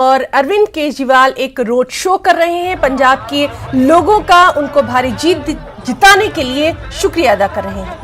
और अरविंद केजरीवाल एक road show कर रहे हैं। पंजाब के लोगों का उनको भारी जीत जिताने के लिए शुक्रिया अदा कर रहे हैं।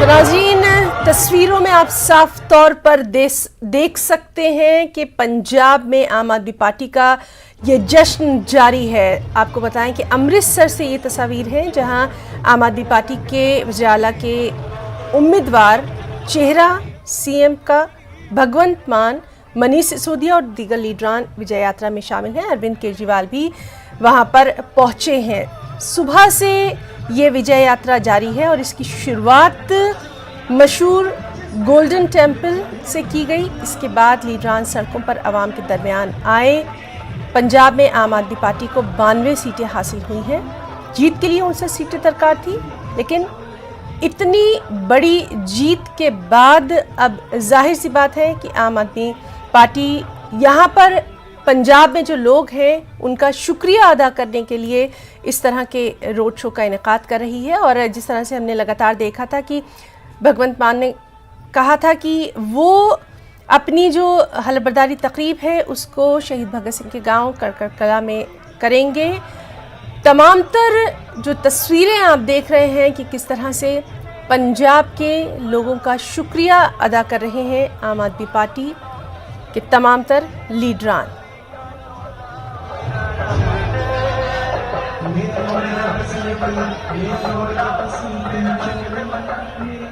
नाज़रीन, तस्वीरों में आप साफ तौर पर देख सकते हैं कि पंजाब में आम आदमी पार्टी का ये जश्न जारी है। आपको बताएं कि अमृतसर से ये तस्वीर है जहां आम आदमी पार्टी के वज़ीर-ए-आला के उम्मीदवार चेहरा सीएम का भगवंत मान, मनीष सिसोदिया और दीगर लीडरान विजय यात्रा में शामिल हैं। अरविंद केजरीवाल भी वहां पर पहुंचे हैं। सुबह से ये विजय यात्रा जारी है और इसकी शुरुआत मशहूर गोल्डन टेम्पल से की गई। इसके बाद लीडरान सड़कों पर आवाम के दरमियान आए। पंजाब में आम आदमी पार्टी को 92 सीटें हासिल हुई हैं। जीत के लिए 59 सीटें दरकार थी, लेकिन इतनी बड़ी जीत के बाद अब जाहिर सी बात है कि आम आदमी पार्टी यहाँ पर पंजाब में जो लोग हैं उनका शुक्रिया अदा करने के लिए इस तरह के रोड शो का इनेकाद कर रही है। और जिस तरह से हमने लगातार देखा था कि भगवंत मान ने कहा था कि वो अपनी जो हलफबर्दारी तकरीब है उसको शहीद भगत सिंह के गांव करकर कला में करेंगे। तमाम तर जो तस्वीरें आप देख रहे हैं कि किस तरह से पंजाब के लोगों का शुक्रिया अदा कर रहे हैं आम आदमी पार्टी के तमाम तर लीडरान। मेरे